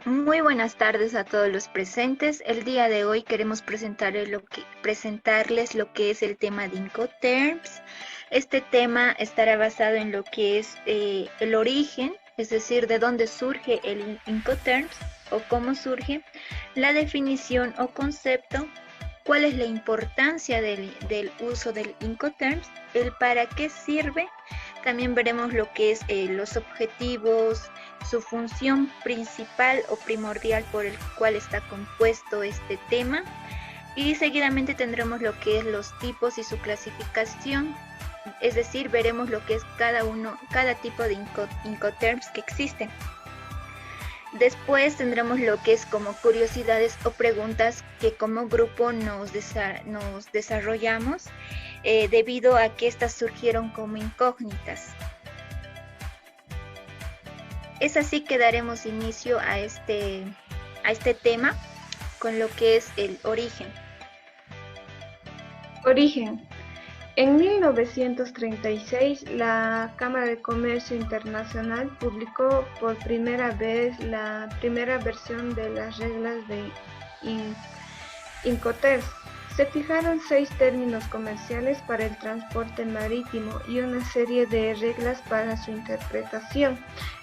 Muy buenas tardes a todos los presentes. El día de hoy queremos presentarles lo que es el tema de Incoterms. Este tema estará basado en lo que es el origen, es decir, de dónde surge el Incoterms o cómo surge, la definición o concepto, cuál es la importancia del uso del Incoterms, el para qué sirve. También veremos lo que es los objetivos, su función principal o primordial por el cual está compuesto este tema, y seguidamente tendremos lo que es los tipos y su clasificación, es decir, veremos lo que es cada tipo de Incoterms que existen. Después tendremos lo que es como curiosidades o preguntas que como grupo nos desarrollamos debido a que estas surgieron como incógnitas. Es así que daremos inicio a este tema con lo que es el origen. Origen. En 1936, la Cámara de Comercio Internacional publicó por primera vez la primera versión de las reglas de Incoterms. Se fijaron 6 términos comerciales para el transporte marítimo y una serie de reglas para su interpretación,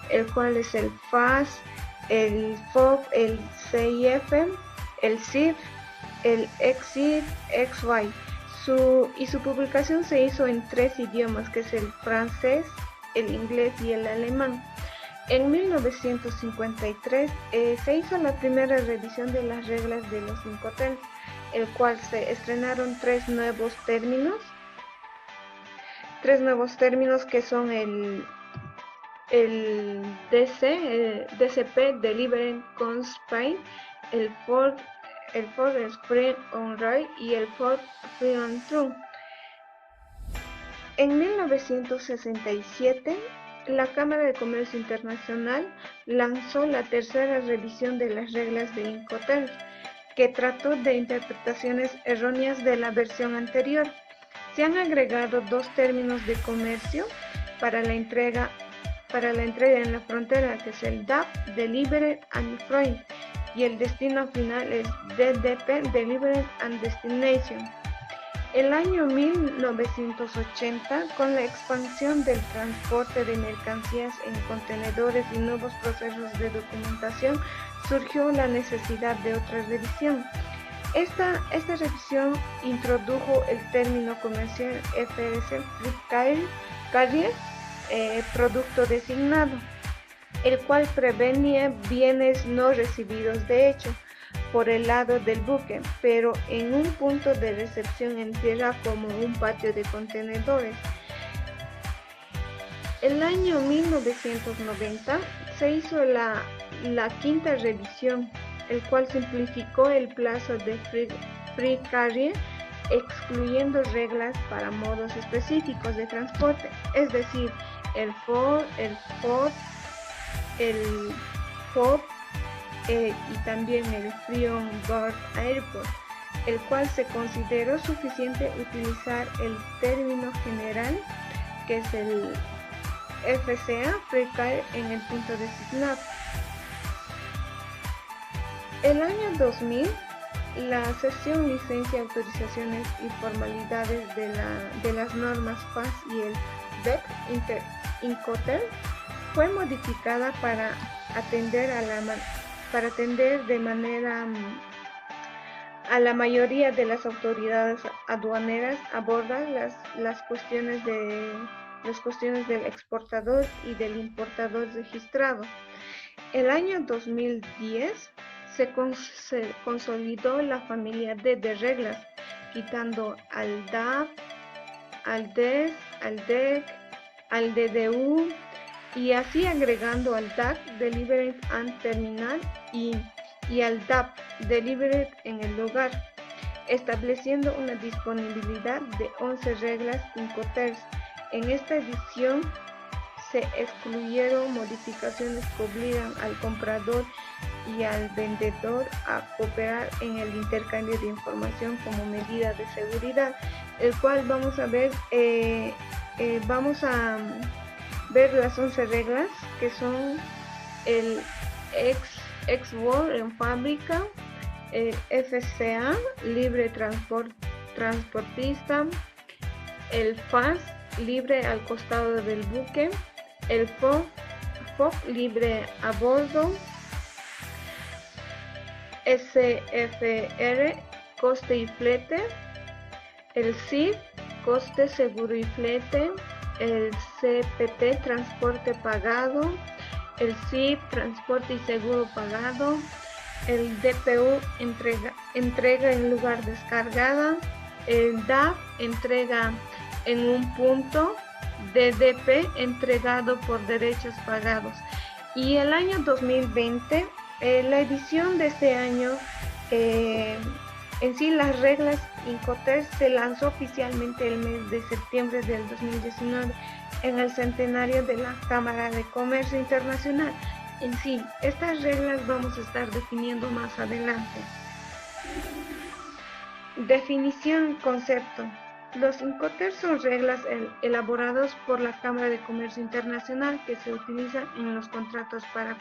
el cual es el FAS, el FOB, el CIF, el CIF, el XIF, XY. Su publicación se hizo en 3 idiomas, que es el francés, el inglés y el alemán. En 1953 se hizo la primera revisión de las reglas de los Incoterms, el cual se estrenaron tres nuevos términos que son el DCP, Deliberate Constraint, el Ford Spring on Right y el Ford Free on True. En 1967, la Cámara de Comercio Internacional lanzó la tercera revisión de las reglas de Incoterms, que trató de interpretaciones erróneas de la versión anterior. Se han agregado 2 términos de comercio para la entrega en la frontera, que es el DAP, Delivered and Freight, y el destino final es DDP, Delivered and Destination. El año 1980, con la expansión del transporte de mercancías en contenedores y nuevos procesos de documentación, surgió la necesidad de otra revisión. Esta revisión introdujo el término comercial FRC, Free Carrier, producto designado, el cual prevenía bienes no recibidos de hecho por el lado del buque, pero en un punto de recepción en tierra como un patio de contenedores. El año 1990 se hizo la quinta revisión, el cual simplificó el plazo de Free Carrier, excluyendo reglas para modos específicos de transporte, es decir, el FOB, el FOB y también el Free on Board Airport, el cual se consideró suficiente utilizar el término general, que es el FCA, Free Carrier, en el punto designado. El año 2000, la sesión Licencia, Autorizaciones y Formalidades de las normas FAS y el DEC Incoterms fue modificada para atender de manera a la mayoría de las autoridades aduaneras abordan las cuestiones del exportador y del importador registrado. El año 2010 se consolidó la familia D de reglas, quitando al DAP, al DES, al DEC, al DDU, y así agregando al DAC, Delivered and Terminal, y al DAP, Delivered en el lugar, estableciendo una disponibilidad de 11 reglas Incoterms. En esta edición se excluyeron modificaciones que obligan al comprador y al vendedor a cooperar en el intercambio de información como medida de seguridad, el cual vamos a ver las 11 reglas, que son el Ex-World en fábrica, FCA, libre transportista, el FAS, libre al costado del buque, el FOC, libre a bordo, SFR, coste y flete, el CIF, coste, seguro y flete, el CPT, transporte pagado, el CIF, transporte y seguro pagado, el DPU, entrega en lugar descargada, el DAF, entrega en un punto, DDP, entregado por derechos pagados. Y el año 2020, la edición de este año, en sí las reglas Incoterms se lanzó oficialmente el mes de septiembre del 2019 en el centenario de la Cámara de Comercio Internacional. En sí, estas reglas vamos a estar definiendo más adelante. Definición, concepto. Los Incoterms son reglas elaboradas por la Cámara de Comercio Internacional que se utilizan en los contratos para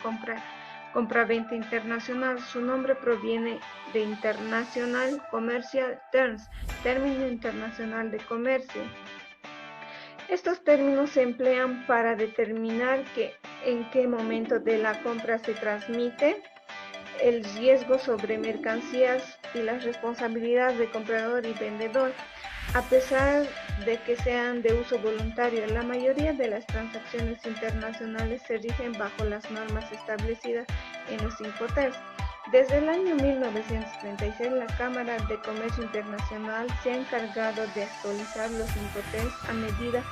compra-venta internacional. Su nombre proviene de International Commercial Terms, término internacional de comercio. Estos términos se emplean para determinar en qué momento de la compra se transmite el riesgo sobre mercancías y las responsabilidades de comprador y vendedor. A pesar de que sean de uso voluntario, la mayoría de las transacciones internacionales se rigen bajo las normas establecidas en los Incoterms. Desde el año 1936, la Cámara de Comercio Internacional se ha encargado de actualizar los Incoterms a medida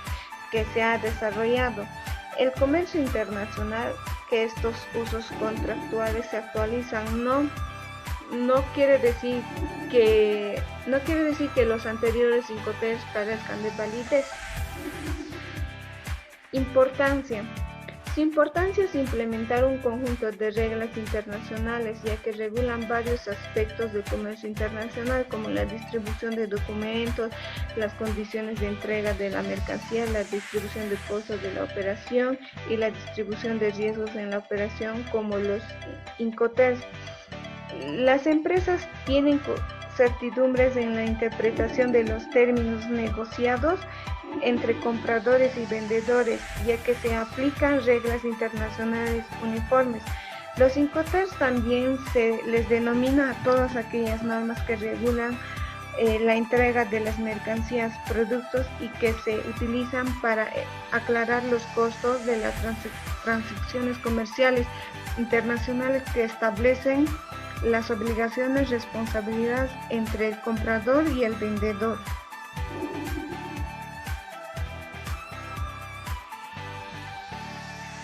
que se ha desarrollado el comercio internacional, que estos usos contractuales se actualizan. No quiere decir que los anteriores Incoterms carezcan de validez. Importancia. Su importancia es implementar un conjunto de reglas internacionales, ya que regulan varios aspectos del comercio internacional, como la distribución de documentos, las condiciones de entrega de la mercancía, la distribución de costos de la operación y la distribución de riesgos en la operación, como los Incoterms. Las empresas tienen certidumbres en la interpretación de los términos negociados entre compradores y vendedores, ya que se aplican reglas internacionales uniformes. Los Incoterms también se les denomina a todas aquellas normas que regulan la entrega de las mercancías, productos y que se utilizan para aclarar los costos de las transacciones comerciales internacionales, que establecen las obligaciones, responsabilidades entre el comprador y el vendedor.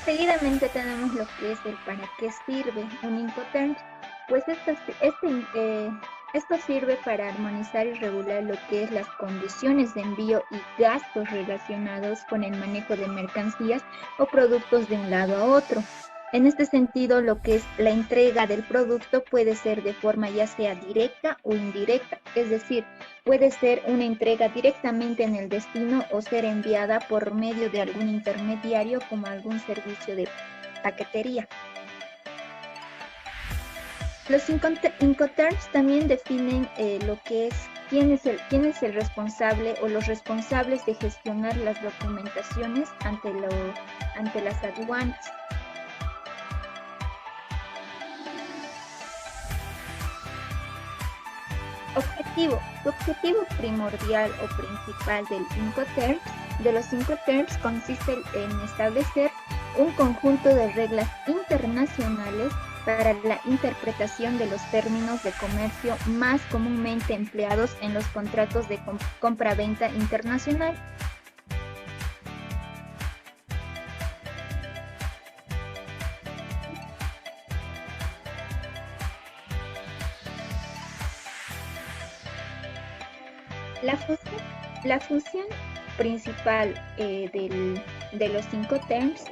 Seguidamente tenemos lo que es el para qué sirve un Incoterms. Pues esto sirve para armonizar y regular lo que es las condiciones de envío y gastos relacionados con el manejo de mercancías o productos de un lado a otro. En este sentido, lo que es la entrega del producto puede ser de forma ya sea directa o indirecta, es decir, puede ser una entrega directamente en el destino o ser enviada por medio de algún intermediario como algún servicio de paquetería. Los Incoterms también definen lo que es quién es el responsable o los responsables de gestionar las documentaciones ante las aduanas. Su objetivo primordial o principal de los Incoterms consiste en establecer un conjunto de reglas internacionales para la interpretación de los términos de comercio más comúnmente empleados en los contratos de compra-venta internacional. La función principal de los Incoterms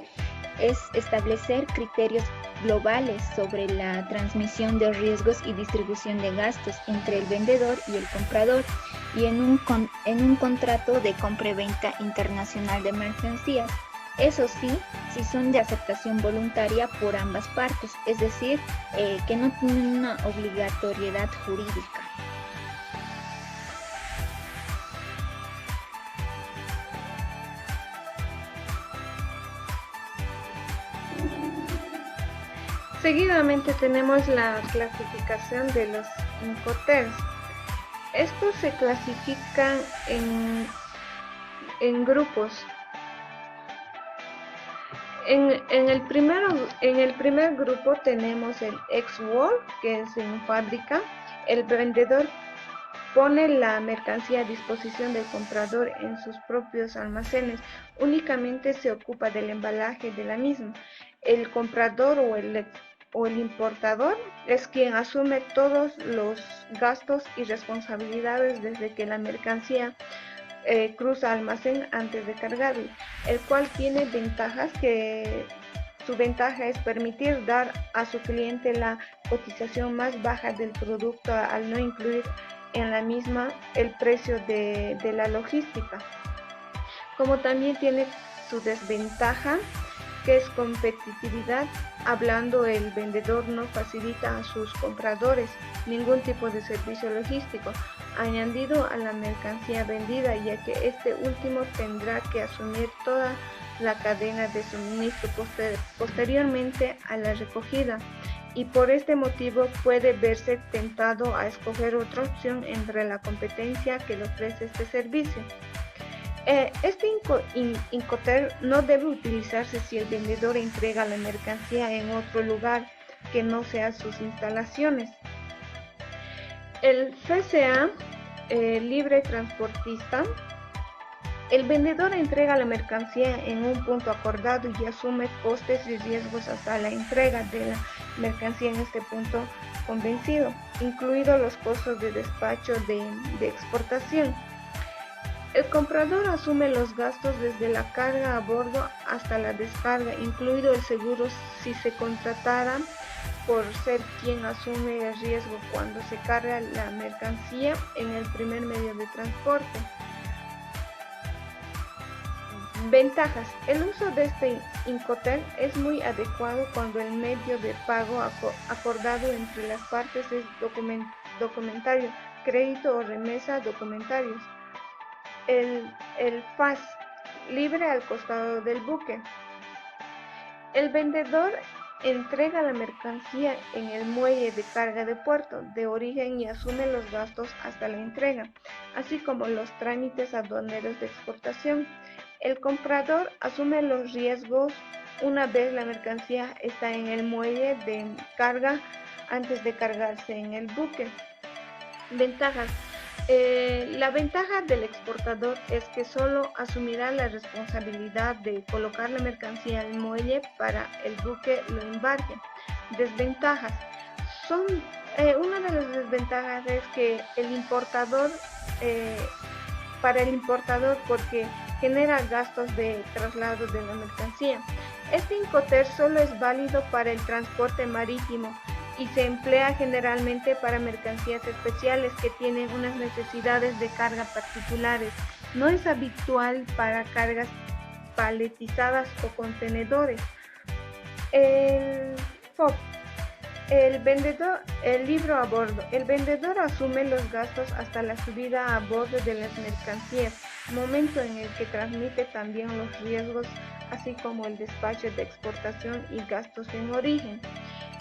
es establecer criterios globales sobre la transmisión de riesgos y distribución de gastos entre el vendedor y el comprador y en un contrato de compra y venta internacional de mercancías. Eso sí, si son de aceptación voluntaria por ambas partes, es decir, que no tienen una obligatoriedad jurídica. Seguidamente tenemos la clasificación de los Incoterms. Estos se clasifican en grupos. En el primer grupo tenemos el ex-world, que es en fábrica. El vendedor pone la mercancía a disposición del comprador en sus propios almacenes. Únicamente se ocupa del embalaje de la misma. El comprador o el importador es quien asume todos los gastos y responsabilidades desde que la mercancía cruza almacén antes de cargarlo, el cual tiene ventajas que su ventaja es permitir dar a su cliente la cotización más baja del producto al no incluir en la misma el precio de la logística. Como también tiene su desventaja, que es competitividad, hablando el vendedor no facilita a sus compradores ningún tipo de servicio logístico añadido a la mercancía vendida, ya que este último tendrá que asumir toda la cadena de suministro posteriormente a la recogida, y por este motivo puede verse tentado a escoger otra opción entre la competencia que le ofrece este servicio. Este Incoterm no debe utilizarse si el vendedor entrega la mercancía en otro lugar que no sea sus instalaciones. El FCA libre transportista. El vendedor entrega la mercancía en un punto acordado y asume costes y riesgos hasta la entrega de la mercancía en este punto convencido, incluidos los costos de despacho de exportación. El comprador asume los gastos desde la carga a bordo hasta la descarga, incluido el seguro si se contratara, por ser quien asume el riesgo cuando se carga la mercancía en el primer medio de transporte. Ventajas. El uso de este Incoterm es muy adecuado cuando el medio de pago acordado entre las partes es documentario, crédito o remesa documentarios. El FAS, libre al costado del buque. El vendedor entrega la mercancía en el muelle de carga de puerto de origen y asume los gastos hasta la entrega, así como los trámites aduaneros de exportación. El comprador asume los riesgos una vez la mercancía está en el muelle de carga antes de cargarse en el buque. Ventajas. La ventaja del exportador es que solo asumirá la responsabilidad de colocar la mercancía al muelle para el buque lo embarque. Desventajas. Una de las desventajas es que para el importador, porque genera gastos de traslado de la mercancía. Este Incoterm solo es válido para el transporte marítimo y se emplea generalmente para mercancías especiales que tienen unas necesidades de carga particulares. No es habitual para cargas paletizadas o contenedores. El FOB. El libro a bordo. El vendedor asume los gastos hasta la subida a bordo de las mercancías, momento en el que transmite también los riesgos, así como el despacho de exportación y gastos en origen.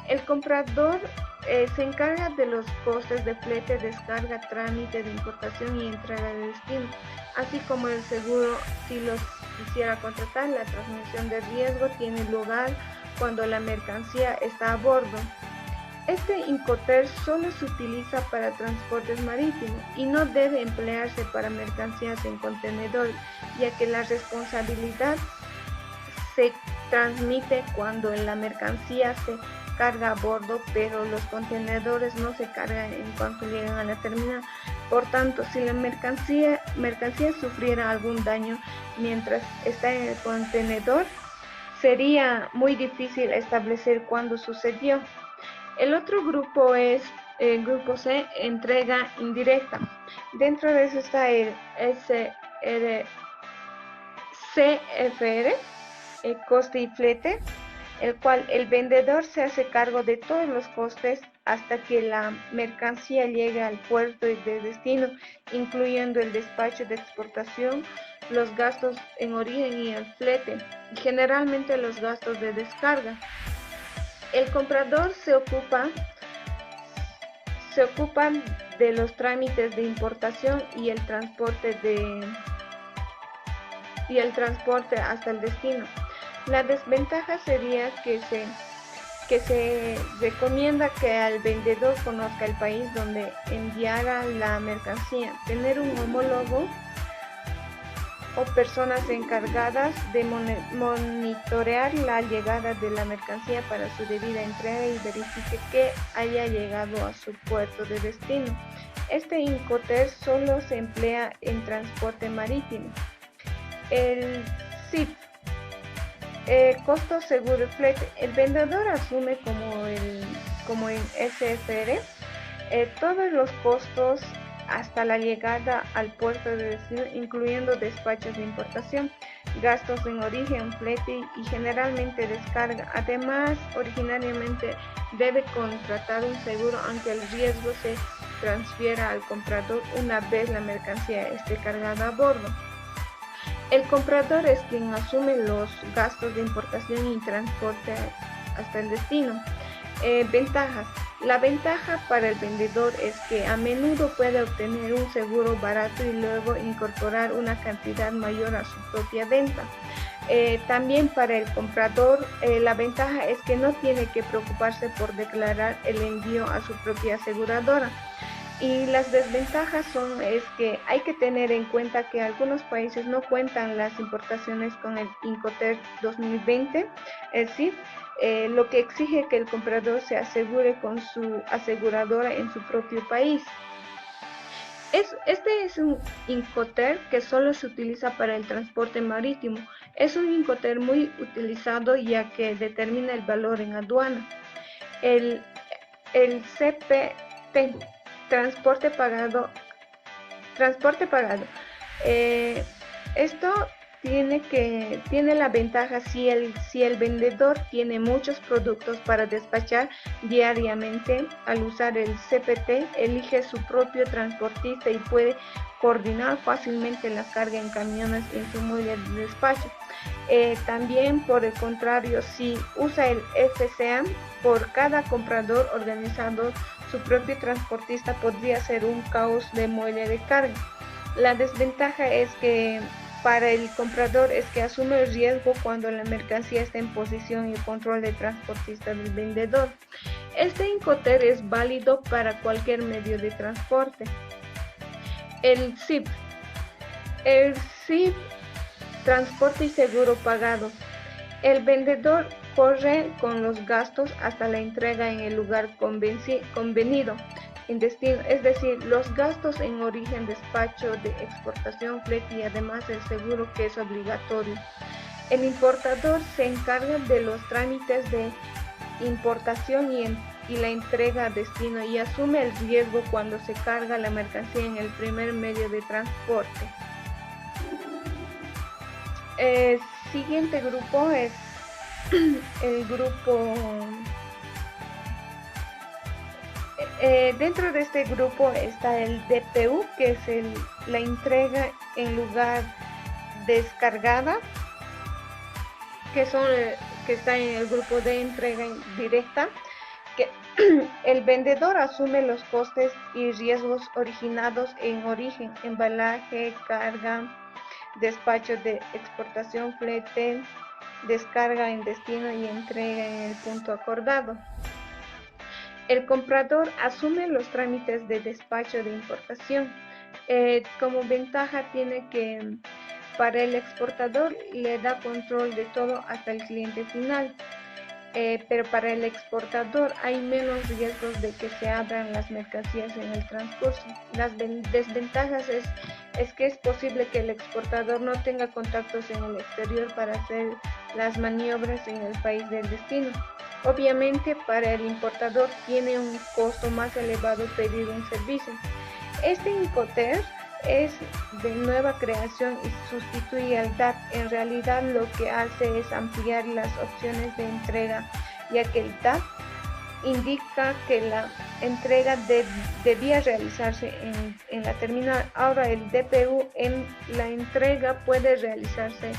El comprador se encarga de los costes de flete, descarga, trámite de importación y entrega de destino, así como el seguro si los quisiera contratar. La transmisión de riesgo tiene lugar cuando la mercancía está a bordo. Este Incoterm solo se utiliza para transportes marítimos y no debe emplearse para mercancías en contenedor, ya que la responsabilidad se transmite cuando la mercancía se carga a bordo, pero los contenedores no se cargan en cuanto llegan a la terminal. Por tanto, si la mercancía sufriera algún daño mientras está en el contenedor, sería muy difícil establecer cuándo sucedió. El otro grupo es el grupo C, entrega indirecta. Dentro de eso está el CFR, coste y flete, el cual el vendedor se hace cargo de todos los costes hasta que la mercancía llegue al puerto de destino, incluyendo el despacho de exportación, los gastos en origen y el flete, y generalmente los gastos de descarga. El comprador se ocupa de los trámites de importación y el transporte hasta el destino. La desventaja sería que se recomienda que al vendedor conozca el país donde enviará la mercancía, tener un homólogo o personas encargadas de monitorear la llegada de la mercancía para su debida entrega y verifique que haya llegado a su puerto de destino. Este Incoterms solo se emplea en transporte marítimo. El SIF, costo, seguro y flete. El vendedor asume como en SFR todos los costos hasta la llegada al puerto de destino, incluyendo despachos de importación, gastos en origen, flete y generalmente descarga. Además, originariamente debe contratar un seguro, aunque el riesgo se transfiera al comprador una vez la mercancía esté cargada a bordo. El comprador es quien asume los gastos de importación y transporte hasta el destino. Ventajas. La ventaja para el vendedor es que a menudo puede obtener un seguro barato y luego incorporar una cantidad mayor a su propia venta. También para el comprador, la ventaja es que no tiene que preocuparse por declarar el envío a su propia aseguradora. Y las desventajas es que hay que tener en cuenta que algunos países no cuentan las importaciones con el Incoterms 2020, es decir, lo que exige que el comprador se asegure con su aseguradora en su propio país. Este es un Incoterms que solo se utiliza para el transporte marítimo. Es un Incoterms muy utilizado ya que determina el valor en aduana. El CPT, transporte pagado. Esto tiene la ventaja si el vendedor tiene muchos productos para despachar diariamente. Al usar el CPT, elige su propio transportista y puede coordinar fácilmente la carga en camiones en su muelle de despacho. También, por el contrario, si usa el FCA, por cada comprador organizando su propio transportista podría ser un caos de muelle de carga. La desventaja es que para el comprador es que asume el riesgo cuando la mercancía está en posesión y control del transportista del vendedor. Este Incoterms es válido para cualquier medio de transporte. El SIF, transporte y seguro pagado. El vendedor corre con los gastos hasta la entrega en el lugar convenido en destino, es decir, los gastos en origen, despacho de exportación, flete y además el seguro, que es obligatorio. El importador se encarga de los trámites de importación y la entrega a destino y asume el riesgo cuando se carga la mercancía en el primer medio de transporte. El siguiente grupo es el grupo. Dentro de este grupo está el DPU, que es la entrega en lugar descargada, que está en el grupo de entrega directa, que el vendedor asume los costes y riesgos originados en origen, embalaje, carga, despacho de exportación, flete, descarga en destino y entrega en el punto acordado. El comprador asume los trámites de despacho de importación. Como ventaja tiene que para el exportador le da control de todo hasta el cliente final. Pero para el exportador hay menos riesgos de que se abran las mercancías en el transcurso. Las desventajas es que es posible que el exportador no tenga contactos en el exterior para hacer las maniobras en el país del destino. Obviamente, para el importador tiene un costo más elevado pedir un servicio. Este Incoterms es de nueva creación y sustituye al DAP. En realidad lo que hace es ampliar las opciones de entrega, ya que el DAP indica que la entrega debía realizarse en la terminal. Ahora el DPU en la entrega puede realizarse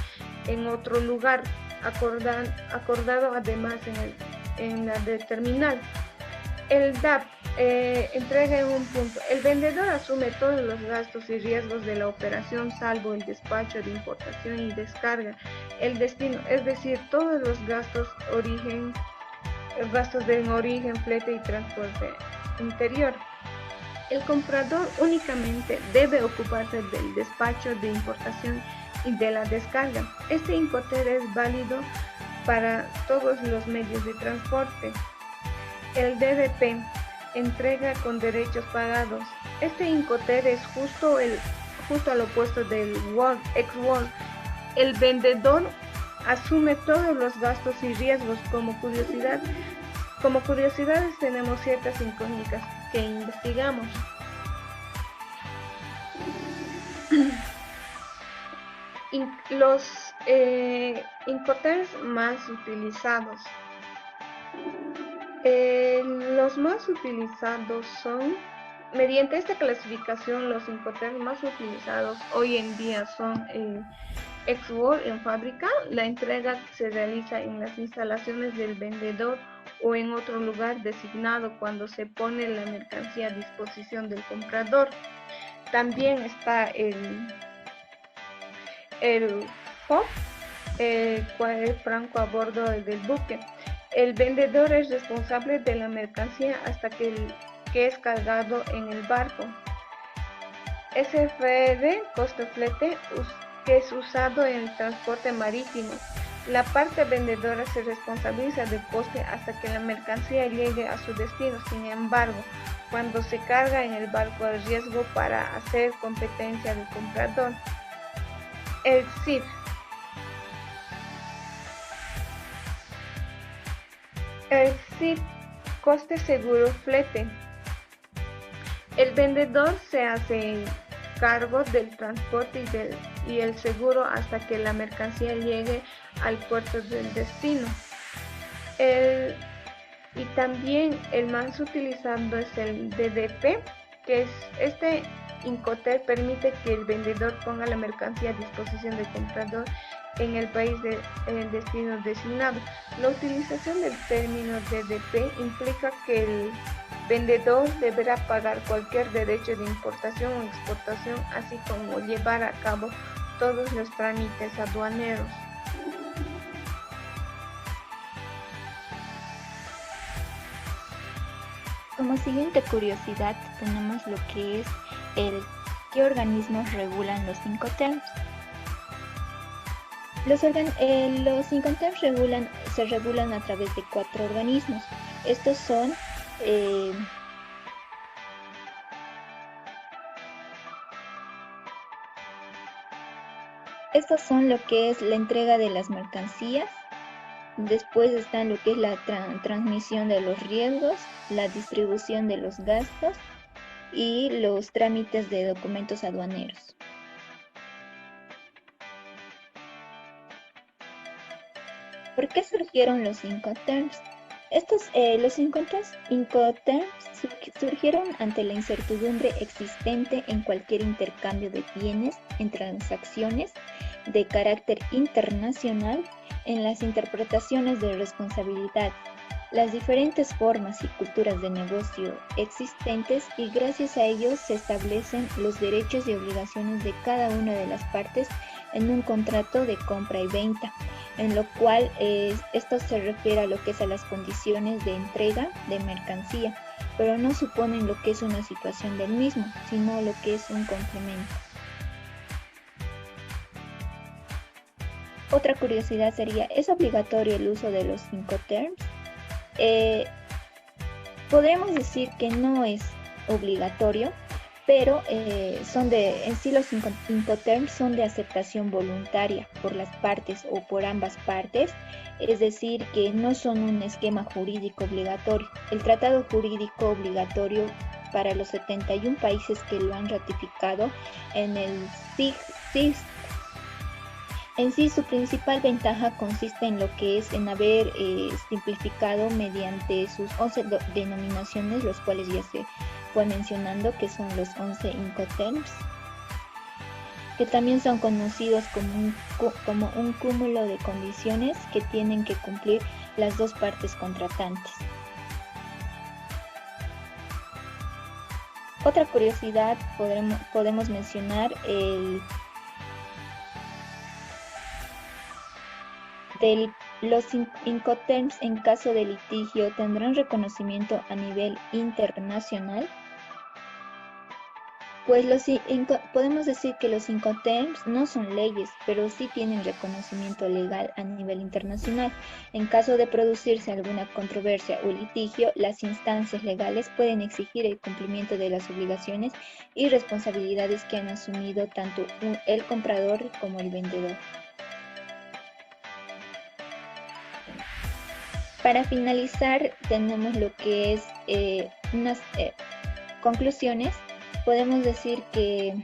en otro lugar, acordado además en la de terminal. El DAP entrega en un punto. El vendedor asume todos los gastos y riesgos de la operación, salvo el despacho de importación y descarga. El destino, es decir, todos los gastos de origen, flete y transporte interior. El comprador únicamente debe ocuparse del despacho de importación y de la descarga. Este Incoterm es válido para todos los medios de transporte. El DDP, entrega con derechos pagados. Este Incoterm es justo al opuesto del ex-World. El vendedor asume todos los gastos y riesgos. Como curiosidades tenemos ciertas incógnitas que investigamos. Los Incoterms más utilizados. Los más utilizados son, mediante esta clasificación, los Incoterms más utilizados hoy en día son ex-World en fábrica. La entrega se realiza en las instalaciones del vendedor o en otro lugar designado cuando se pone la mercancía a disposición del comprador. También está el FOB, cual es franco a bordo del buque. El vendedor es responsable de la mercancía hasta que es cargado en el barco. SFR, costo flete, que es usado en el transporte marítimo. La parte vendedora se responsabiliza del coste hasta que la mercancía llegue a su destino. Sin embargo, cuando se carga en el barco, hay riesgo para hacer competencia del comprador. El CIF. El CIF, coste seguro flete. El vendedor se hace cargo del transporte y el seguro hasta que la mercancía llegue al puerto del destino. Y también el más utilizado es el DDP, que es este Incoterm permite que el vendedor ponga la mercancía a disposición del comprador en el país del destino designado. La utilización del término DDP implica que el vendedor deberá pagar cualquier derecho de importación o exportación, así como llevar a cabo todos los trámites aduaneros. Como siguiente curiosidad tenemos lo que es qué organismos regulan los Incoterms. Los Incoterms se regulan a través de 4 organismos. Estos son lo que es la entrega de las mercancías. Después están lo que es la transmisión de los riesgos, la distribución de los gastos y los trámites de documentos aduaneros. ¿Por qué surgieron los Incoterms? Los Incoterms surgieron ante la incertidumbre existente en cualquier intercambio de bienes en transacciones de carácter internacional, en las interpretaciones de responsabilidad, las diferentes formas y culturas de negocio existentes, y gracias a ellos se establecen los derechos y obligaciones de cada una de las partes en un contrato de compra y venta, en lo cual esto se refiere a lo que es a las condiciones de entrega de mercancía, pero no suponen lo que es una situación del mismo, sino lo que es un complemento. Otra curiosidad sería, ¿es obligatorio el uso de los Incoterms? Podríamos decir que no es obligatorio, pero en sí los Incoterms son de aceptación voluntaria por las partes o por ambas partes, es decir, que no son un esquema jurídico obligatorio. El tratado jurídico obligatorio para los 71 países que lo han ratificado en el CITES. En sí, su principal ventaja consiste en lo que es en haber simplificado mediante sus 11 denominaciones, los cuales ya se fue mencionando, que son los 11 Incoterms, que también son conocidos como un cúmulo de condiciones que tienen que cumplir las dos partes contratantes. Otra curiosidad podemos mencionar los Incoterms en caso de litigio tendrán reconocimiento a nivel internacional. Pues podemos decir que los Incoterms no son leyes, pero sí tienen reconocimiento legal a nivel internacional. En caso de producirse alguna controversia o litigio, las instancias legales pueden exigir el cumplimiento de las obligaciones y responsabilidades que han asumido tanto el comprador como el vendedor. Para finalizar, tenemos lo que es unas conclusiones. Podemos decir que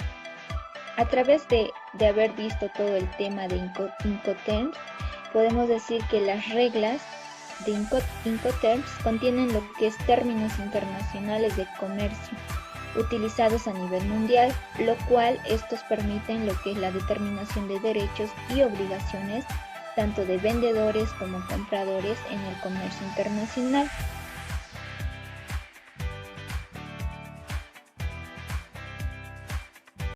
a través de haber visto todo el tema de Incoterms, podemos decir que las reglas de Incoterms contienen lo que es términos internacionales de comercio utilizados a nivel mundial, lo cual estos permiten lo que es la determinación de derechos y obligaciones tanto de vendedores como compradores en el comercio internacional.